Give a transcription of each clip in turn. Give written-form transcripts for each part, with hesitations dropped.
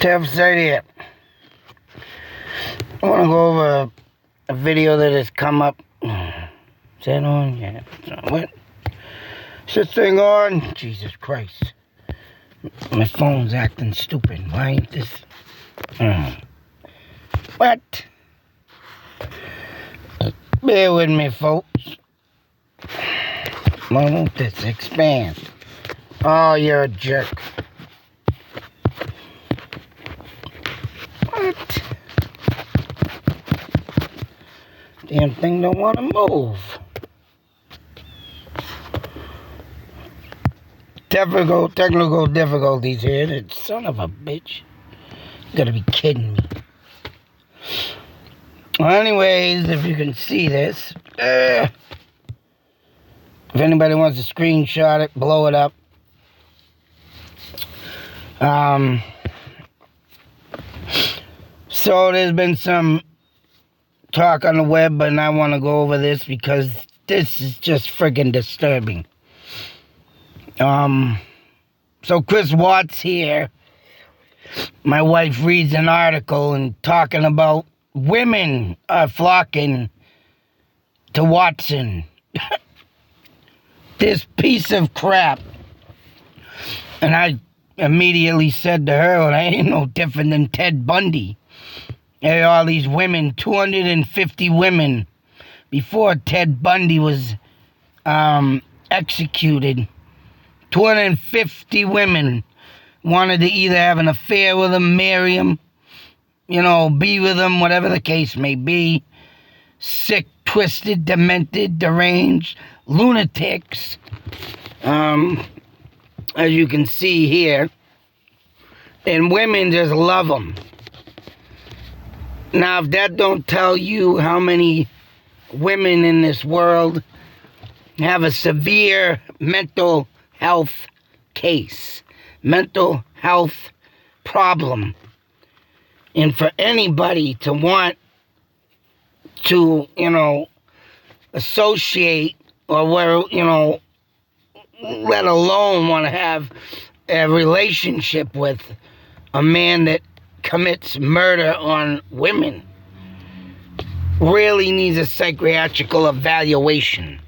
Tev's right here. I want to go over a video that has come up. Is that on? Yeah. What? Is this thing on? Jesus Christ. My phone's acting stupid. Why ain't this? What? Bear with me, folks. Why won't this expand? Oh, you're a jerk. What? Damn thing don't want to move. Technical difficulties here. That son of a bitch. You gotta be kidding me. Well, anyways, if you can see this, if anybody wants to screenshot it, blow it up. So there's been some talk on the web, and I want to go over this because this is just friggin' disturbing. So Chris Watts here, my wife reads an article and talking about women are flocking to Watson. This piece of crap. And I immediately said to her, well, I ain't no different than Ted Bundy. There are all these women, 250 women, before Ted Bundy was executed. 250 women wanted to either have an affair with him, marry him, be with him, whatever the case may be. Sick, twisted, demented, deranged, lunatics. As you can see here. And women just love them. Now, if that don't tell you how many women in this world have a severe mental health case, mental health problem, and for anybody to want to, associate or let alone want to have a relationship with a man that commits murder on women really needs a psychiatrical evaluation.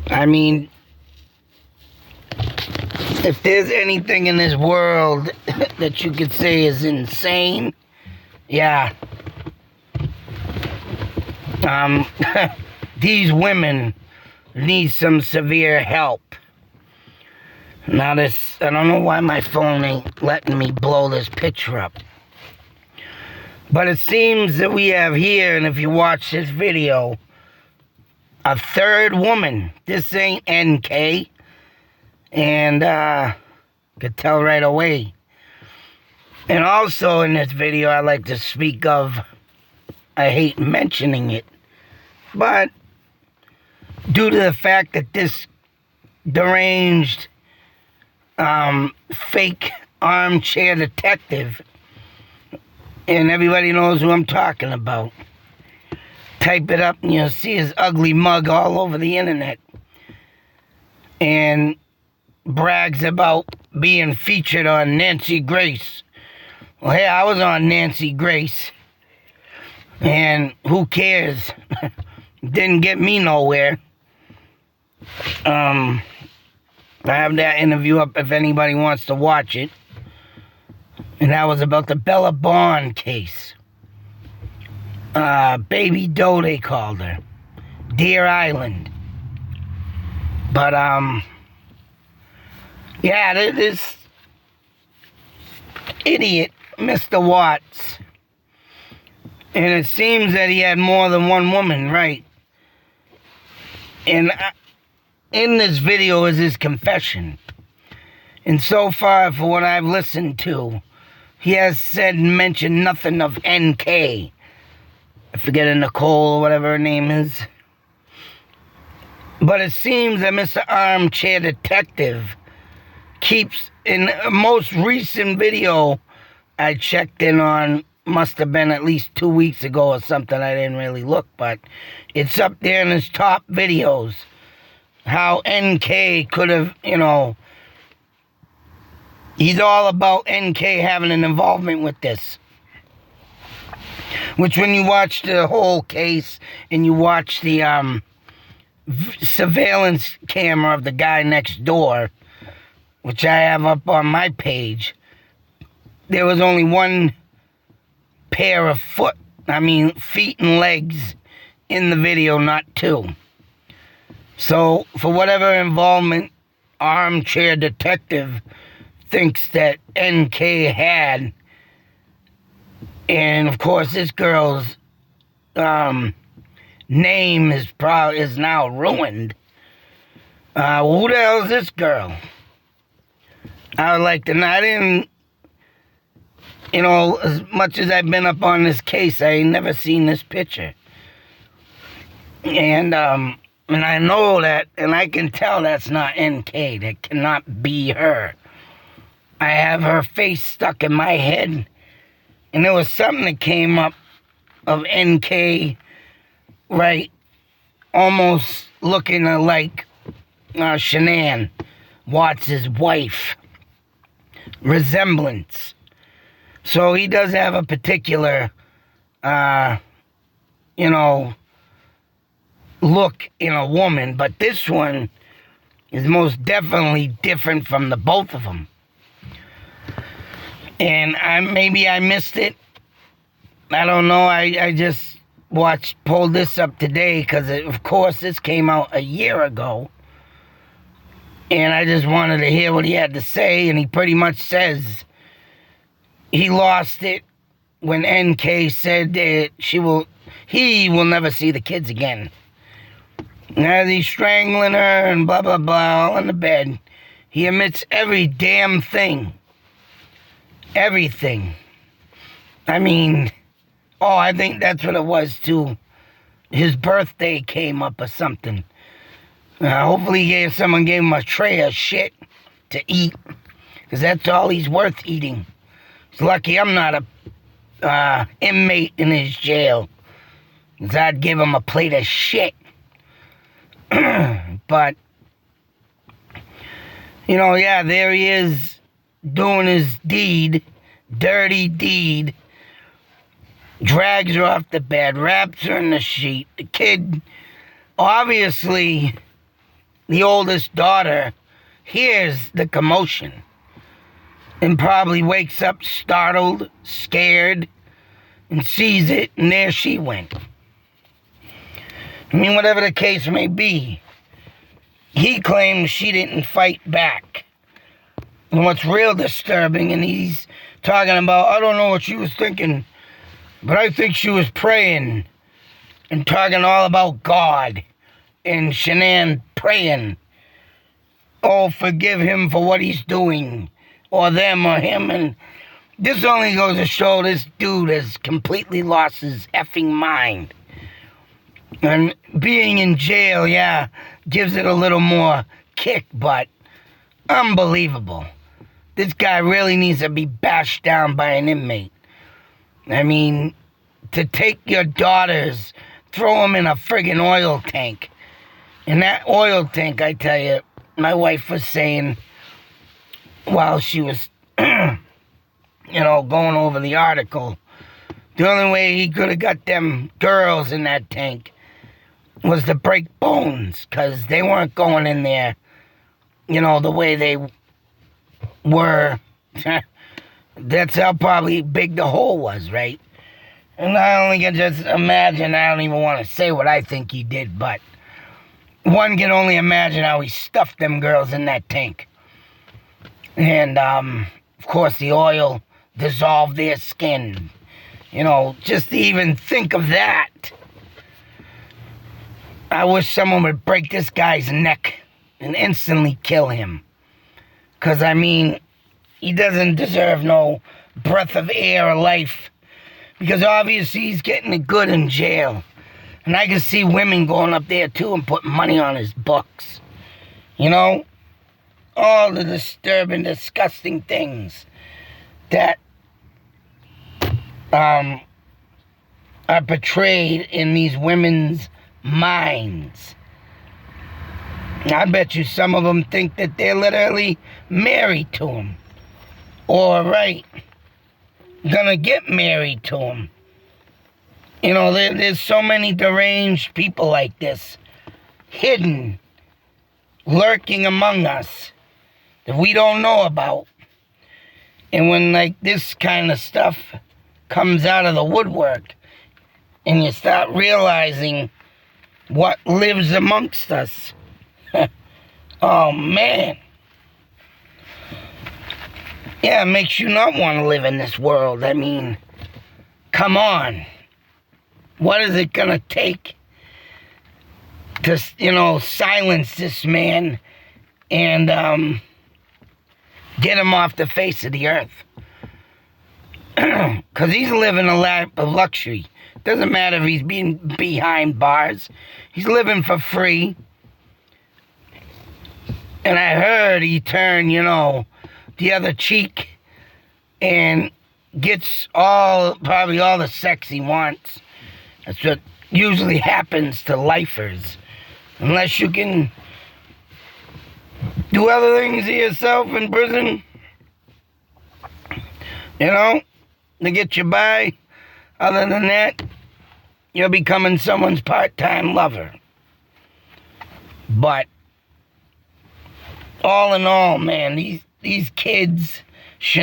I mean, if there's anything in this world that you could say is insane, yeah. These women need some severe help. Now I don't know why my phone ain't letting me blow this picture up. But it seems that we have here, and if you watch this video, a third woman. This ain't NK. And could tell right away. And also in this video, I like to speak of, I hate mentioning it, but due to the fact that this deranged, fake armchair detective, and everybody knows who I'm talking about. Type it up and you'll see his ugly mug all over the internet. And brags about being featured on Nancy Grace. Well, hey, I was on Nancy Grace. And who cares? Didn't get me nowhere. I have that interview up if anybody wants to watch it. And that was about the Bella Bond case. Baby Doe, they called her. Deer Island. But, yeah, this idiot, Mr. Watts. And it seems that he had more than one woman, right? And in this video is his confession. And so far, for what I've listened to, he has said and mentioned nothing of NK. I forget Nicole or whatever her name is. But it seems that Mr. Armchair Detective keeps, in a most recent video I checked in on, must have been at least 2 weeks ago or something, I didn't really look, but it's up there in his top videos, how NK could have, He's all about NK having an involvement with this. Which when you watch the whole case and you watch the surveillance camera of the guy next door, which I have up on my page, there was only one pair of feet and legs in the video, not two. So, for whatever involvement Armchair Detective thinks that NK had, and of course this girl's name is now ruined. Who the hell is this girl? I would like to know. I didn't, as much as I've been up on this case, I ain't never seen this picture. And I know that, and I can tell that's not NK. That cannot be her. I have her face stuck in my head, and there was something that came up of NK, right, almost looking like Shanann Watts' wife. Resemblance. So he does have a particular, look in a woman, but this one is most definitely different from the both of them. And maybe I missed it. I don't know. I just pulled this up today because, of course, this came out a year ago. And I just wanted to hear what he had to say, and he pretty much says he lost it when NK said that he will never see the kids again. And as he's strangling her and blah, blah, blah, all in the bed, he admits every damn thing. Everything. I think that's what it was, too. His birthday came up or something. Hopefully someone gave him a tray of shit to eat, because that's all he's worth eating. He's lucky I'm not a inmate in his jail, because I'd give him a plate of shit. But, there he is doing his deed, dirty deed, drags her off the bed, wraps her in the sheet. The kid, obviously, the oldest daughter, hears the commotion and probably wakes up startled, scared, and sees it, and there she went. Whatever the case may be, he claims she didn't fight back. And what's real disturbing, and he's talking about, I don't know what she was thinking, but I think she was praying and talking all about God. And Shanann praying, oh, forgive him for what he's doing, or them, or him. And this only goes to show this dude has completely lost his effing mind. And being in jail, gives it a little more kick, but unbelievable. This guy really needs to be bashed down by an inmate. To take your daughters, throw them in a friggin' oil tank. And that oil tank, I tell you, my wife was saying while she was, going over the article, the only way he could have got them girls in that tank was to break bones, because they weren't going in there, the way they were. That's how probably big the hole was, right? And I only can just imagine, I don't even want to say what I think he did, but one can only imagine how he stuffed them girls in that tank. And, of course, the oil dissolved their skin. Just to even think of that. I wish someone would break this guy's neck and instantly kill him. Because, he doesn't deserve no breath of air or life. Because obviously he's getting it good in jail. And I can see women going up there too and putting money on his books. All the disturbing, disgusting things that are portrayed in these women's minds. I bet you some of them think that they're literally married to him. or, right, gonna get married to him. You know, there's so many deranged people like this, hidden, lurking among us, that we don't know about. And when, like, this kind of stuff comes out of the woodwork, and you start realizing what lives amongst us, oh, man. Yeah, it makes you not want to live in this world. I mean, come on. What is it gonna take to, silence this man and get him off the face of the earth? Because he's living a life of luxury. Doesn't matter if he's being behind bars. He's living for free. And I heard he turned, the other cheek and gets probably all the sex he wants. That's what usually happens to lifers. Unless you can do other things to yourself in prison, to get you by. Other than that, you're becoming someone's part-time lover. But all in all, man, these kids, if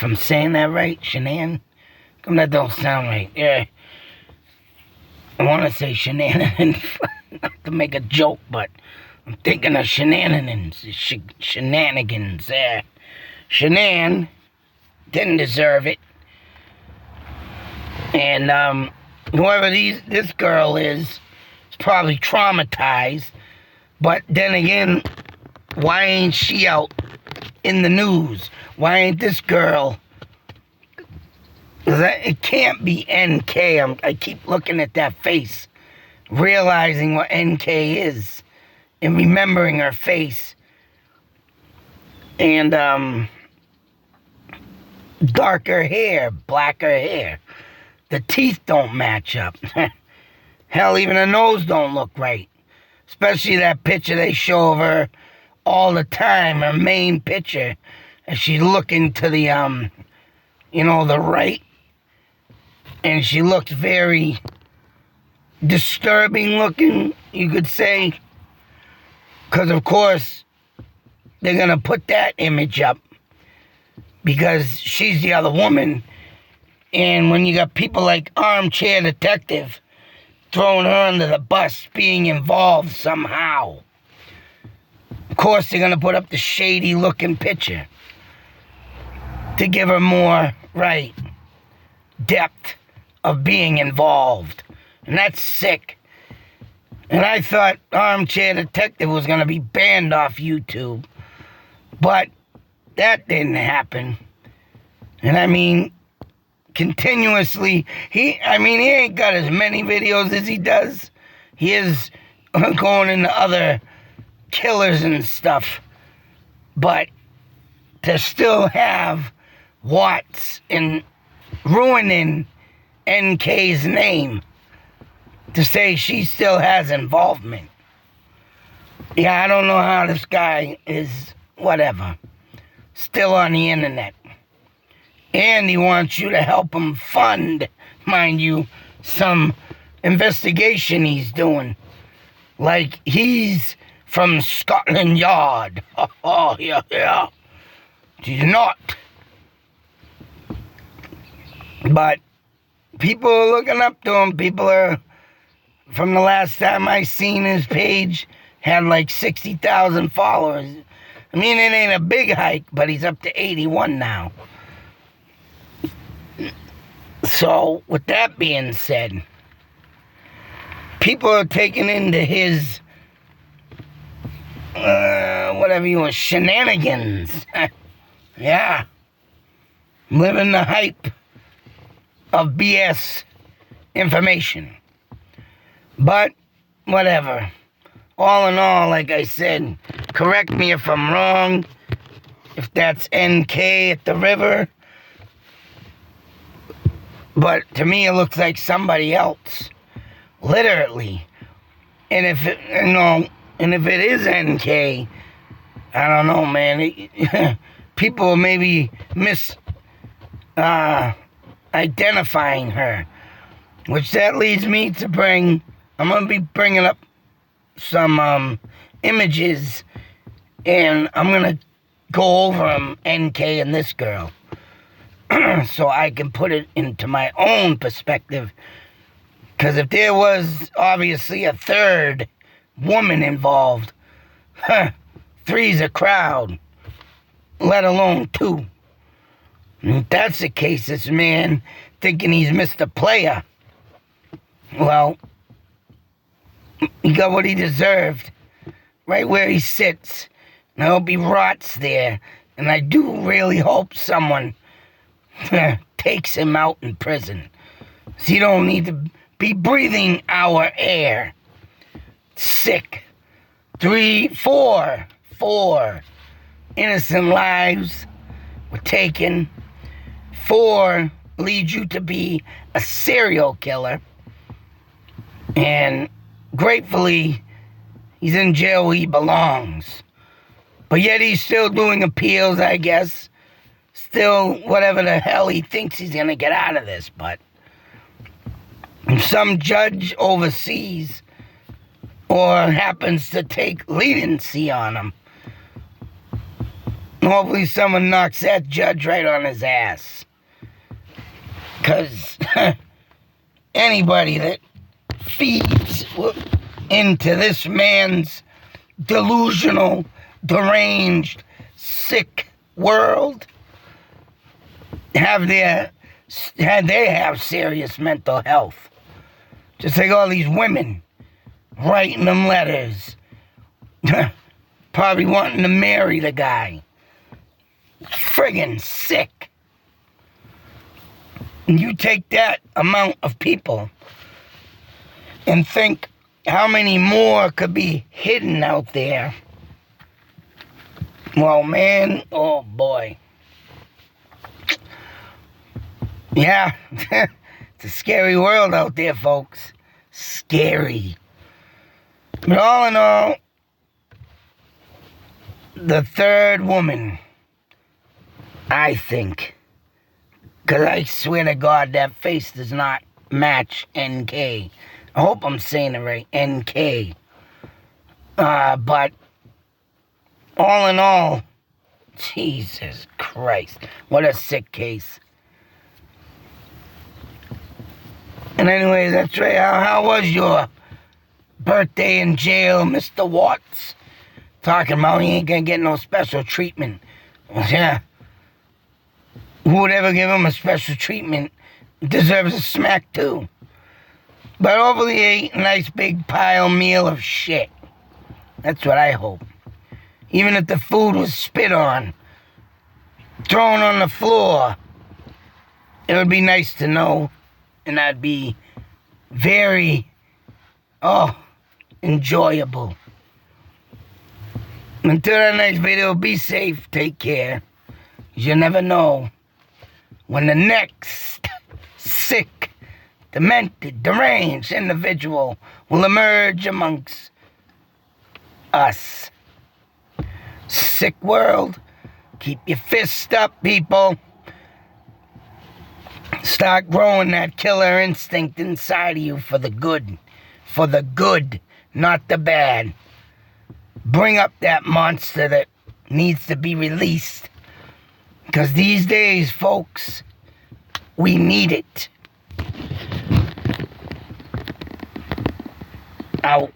I'm saying that right, Shanann? Come, that don't sound right. Yeah. I want to say shenanigans, not to make a joke, but I'm thinking of shenanigans. Shenanigans, yeah. Shanann didn't deserve it. And whoever this girl is probably traumatized. But then again, why ain't she out in the news? Why ain't this girl? It can't be NK. I keep looking at that face, realizing what NK is, and remembering her face. And darker hair, blacker hair. The teeth don't match up. Hell, even her nose don't look right. Especially that picture they show of her all the time, her main picture, as she's looking to the, the right. And she looks very disturbing looking, you could say. Because, of course, they're going to put that image up. Because she's the other woman. And when you got people like Armchair Detective throwing her under the bus, being involved somehow, of course they're going to put up the shady-looking picture to give her more, right, depth of being involved. And that's sick. And I thought Armchair Detective was going to be banned off YouTube. But that didn't happen. And I mean, continuously, he ain't got as many videos as he does. He is going into other killers and stuff. But to still have Watts and ruining NK's name, to say she still has involvement. Yeah, I don't know how this guy is, whatever, still on the internet. And he wants you to help him fund, mind you, some investigation he's doing. Like he's from Scotland Yard. Oh, yeah. He's not. But people are looking up to him. People are, from the last time I seen his page, had like 60,000 followers. I mean, it ain't a big hike, but he's up to 81 now. So, with that being said, people are taking into his, whatever you want, shenanigans. Yeah. Living the hype of BS information. But, whatever. All in all, like I said, correct me if I'm wrong. If that's NK at the river. But to me, it looks like somebody else. Literally. And if it is NK, I don't know, man. People maybe identifying her, which that leads me to I'm gonna be bringing up some images, and I'm gonna go over them, NK and this girl, so I can put it into my own perspective. Because if there was obviously a third woman involved, three's a crowd, let alone two. And if that's the case, this man thinking he's Mr. Player, well, he got what he deserved, right where he sits. And I hope he rots there. And I do really hope someone takes him out in prison. So he don't need to be breathing our air. Sick. 4 innocent lives were taken. 4 leads you to be a serial killer. And gratefully, he's in jail where he belongs. But yet he's still doing appeals, I guess. Still, whatever the hell he thinks he's going to get out of this. But some judge overseas or happens to take leniency on him, hopefully someone knocks that judge right on his ass. Because anybody that feeds into this man's delusional, deranged, sick world they have serious mental health. Just like all these women writing them letters, probably wanting to marry the guy. Friggin' sick. And you take that amount of people and think how many more could be hidden out there. Well, man, oh boy. Yeah, it's a scary world out there, folks. Scary. But all in all, the third woman, I think, because I swear to God that face does not match NK. I hope I'm saying it right, NK. But all in all, Jesus Christ, what a sick case. And anyway, that's right. How was your birthday in jail, Mr. Watts? Talking about he ain't gonna get no special treatment. Yeah. Who would ever give him a special treatment deserves a smack too. But hopefully he ate a nice big pile meal of shit. That's what I hope. Even if the food was spit on, thrown on the floor, it would be nice to know. And I'd be very, enjoyable. Until that next video, be safe, take care. You never know when the next sick, demented, deranged individual will emerge amongst us. Sick world. Keep your fists up, people. Start growing that killer instinct inside of you for the good. For the good, not the bad. Bring up that monster that needs to be released. Because these days, folks, we need it. Out.